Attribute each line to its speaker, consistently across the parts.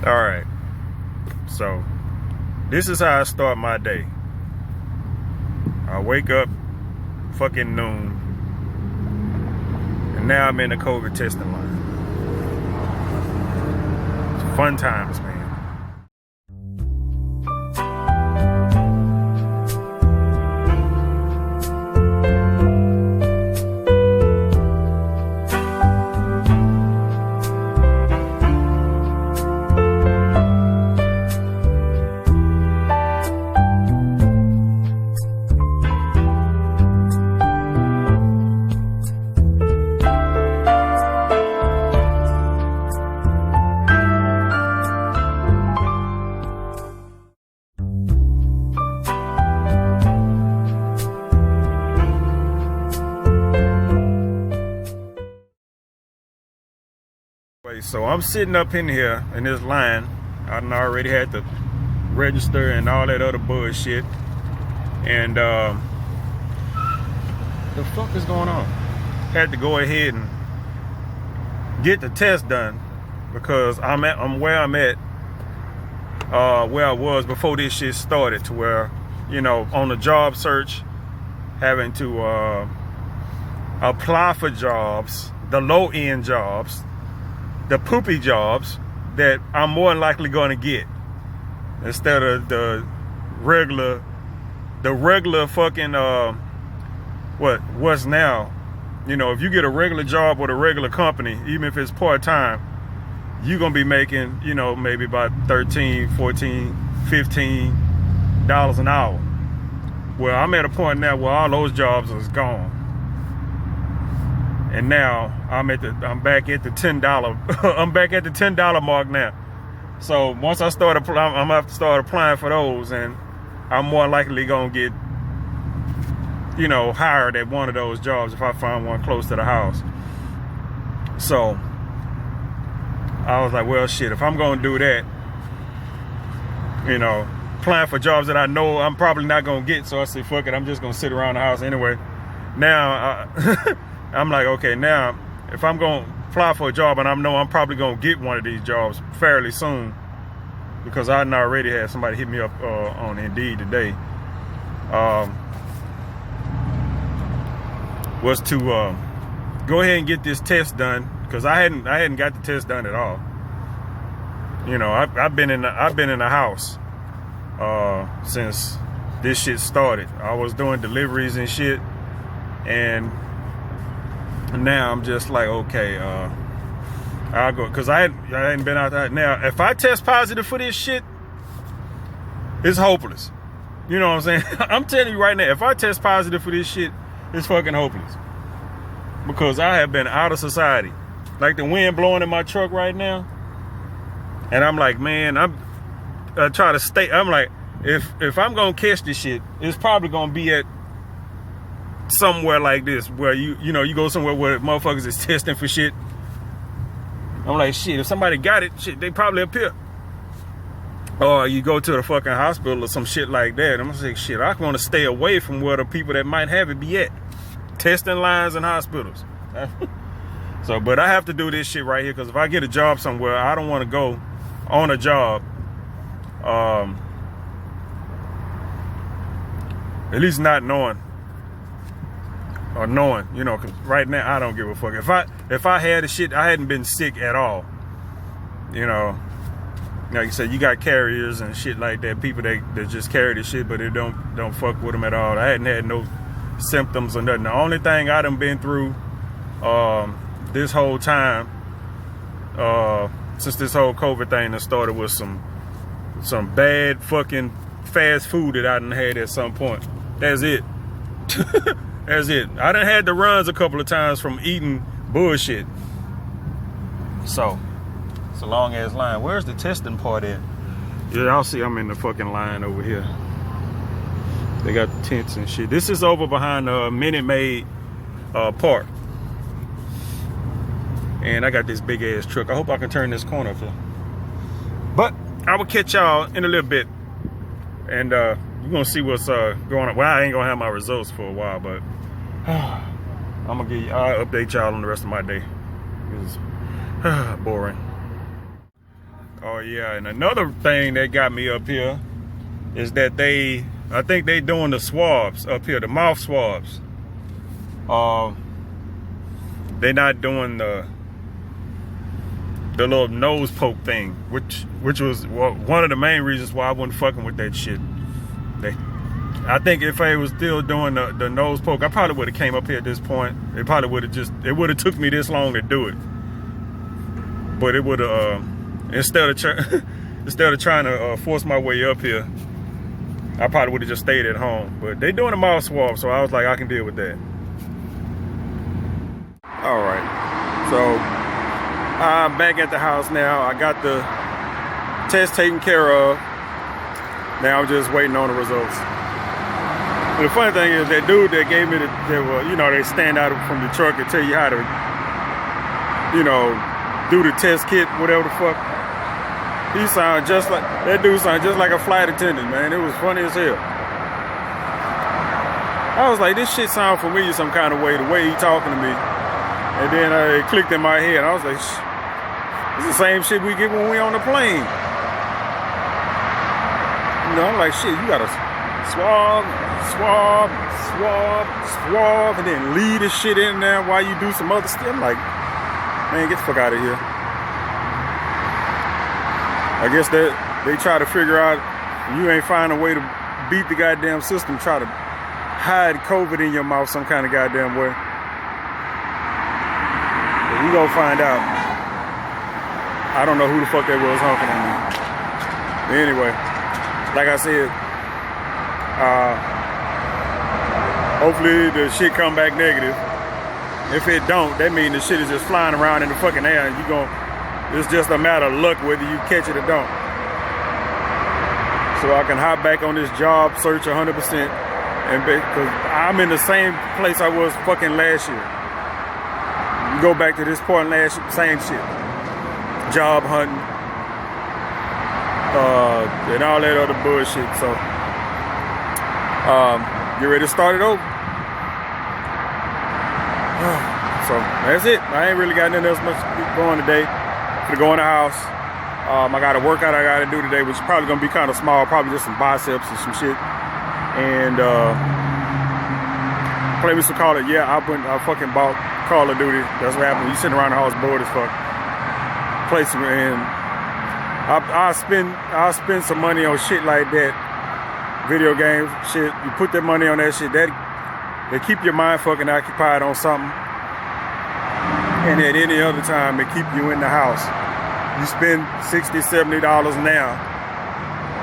Speaker 1: All right. So this is how I start my day. I wake up fucking noon, and now I'm in the COVID testing line. It's fun times, man. So I'm sitting up in here in this line. I done already had to register and all that other bullshit. And the fuck is going on? Had to go ahead and get the test done because I'm where I'm at, where I was before this shit started, to where, you know, on the job search, having to apply for jobs, the low end jobs, the poopy jobs that I'm more than likely going to get, instead of the regular fucking what's now, you know, if you get a regular job with a regular company, even if it's part-time, you're gonna be making, you know, maybe about $13, $14, $15 an hour. Well, I'm at a point now where all those jobs is gone. And now I'm back at the $10. I'm back at the $10 mark now. So once I start applying, I'm gonna have to start applying for those, and I'm more likely gonna get, you know, hired at one of those jobs if I find one close to the house. So I was like, well, shit, if I'm gonna do that, you know, applying for jobs that I know I'm probably not gonna get, so I said, fuck it, I'm just gonna sit around the house anyway. Now I'm like, okay, now if I'm gonna apply for a job and I know I'm probably gonna get one of these jobs fairly soon, because I already had somebody hit me up on Indeed today, was to go ahead and get this test done, because I hadn't got the test done at all. You know, I've been in the house since this shit started. I was doing deliveries and shit, and now I'm just like, okay, I'll go, because I hadn't been out there. Now, if I test positive for this shit, it's hopeless. You know what I'm saying? I'm telling you right now, if I test positive for this shit, it's fucking hopeless. Because I have been out of society. Like the wind blowing in my truck right now. And I'm like, man, I'm trying to stay. I'm like, if I'm going to catch this shit, it's probably going to be at somewhere like this, where you know, you go somewhere where motherfuckers is testing for shit. I'm like, shit, if somebody got it, shit, they probably appear. Or you go to the fucking hospital or some shit like that. I'm gonna say, shit, I want to stay away from where the people that might have it be at. Testing lines in hospitals. So, but I have to do this shit right here, because if I get a job somewhere, I don't want to go on a job, at least not knowing, you know, because right now I don't give a fuck. If I had the shit, I hadn't been sick at all. You know, like you said, you got carriers and shit like that, people that just carry the shit, but they don't fuck with them at all. I hadn't had no symptoms or nothing. The only thing I done been through this whole time, since this whole COVID thing that started, was some bad fucking fast food that I done had at some point. That's it. That's it. I done had the runs a couple of times from eating bullshit. So it's a long ass line. Where's the testing part at? Yeah, I'll see. I'm in the fucking line over here. They got the tents and shit. This is over behind Minute Maid Park. And I got this big ass truck. I hope I can turn this corner up here. But I will catch y'all in a little bit. And you're gonna see what's going on. Well, I ain't gonna have my results for a while, but I'll update y'all on the rest of my day. It's boring. Oh yeah, and another thing that got me up here is that I think they doing the swabs up here, the mouth swabs. They not doing the little nose poke thing, which was one of the main reasons why I wasn't fucking with that shit. I think if I was still doing the nose poke, I probably would have came up here at this point. It probably would have took me this long to do it. But it would have, instead of trying to force my way up here, I probably would have just stayed at home. But they doing a mouth swab, so I was like, I can deal with that. All right, so I'm back at the house now. I got the test taken care of. Now I'm just waiting on the results. And the funny thing is that dude that gave me they stand out from the truck and tell you how to, do the test kit, whatever the fuck. That dude sounded just like a flight attendant, man. It was funny as hell. I was like, this shit sounds familiar some kind of way, the way he talking to me. And then it clicked in my head. I was like, it's the same shit we get when we on the plane. I'm like, shit, you gotta swab, and then leave this shit in there while you do some other stuff. I'm like, man, get the fuck out of here. I guess that they try to figure out you ain't find a way to beat the goddamn system, try to hide COVID in your mouth some kind of goddamn way. But we gonna find out. I don't know who the fuck that was honking at me. But anyway, like I said, hopefully the shit come back negative. If it don't, that means the shit is just flying around in the fucking air and it's just a matter of luck whether you catch it or don't. So I can hop back on this job search 100%, and because I'm in the same place I was fucking last year. You go back to this point last year, same shit. Job hunting, and all that other bullshit. So get ready to start it over. So that's it. I ain't really got nothing else much going today. I'm gonna go in the house. I got a workout I gotta do today, which is probably gonna be kind of small, probably just some biceps and some shit. And play me some Call of Duty. Yeah, I fucking bought Call of Duty. That's what happened. You sitting around the house bored as fuck. Play some, and I'll spend some money on shit like that. Video games, shit. You put that money on that shit. They keep your mind fucking occupied on something. And at any other time, they keep you in the house. You spend $60, $70 now.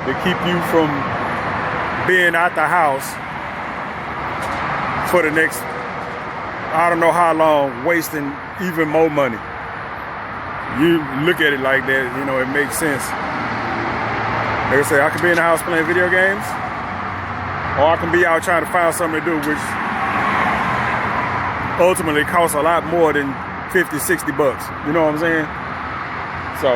Speaker 1: They keep you from being out the house for the next, I don't know how long, wasting even more money. You look at it like that, it makes sense. Like I say, I could be in the house playing video games, or I can be out trying to find something to do, which ultimately costs a lot more than $50, $60. You know what I'm saying? So,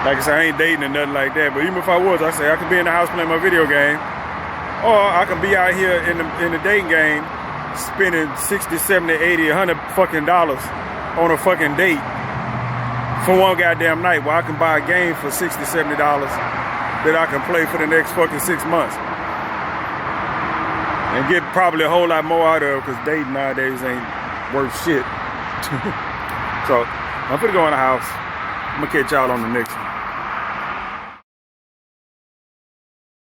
Speaker 1: like I said, I ain't dating or nothing like that. But even if I was, I say I could be in the house playing my video game, or I can be out here in the dating game spending $60, $70, $80, $100 fucking dollars on a fucking date for one goddamn night, where I can buy a game for $60, $70 that I can play for the next fucking 6 months and get probably a whole lot more out of it, because dating nowadays ain't worth shit. So I'm gonna go in the house. I'm gonna catch y'all on the next one.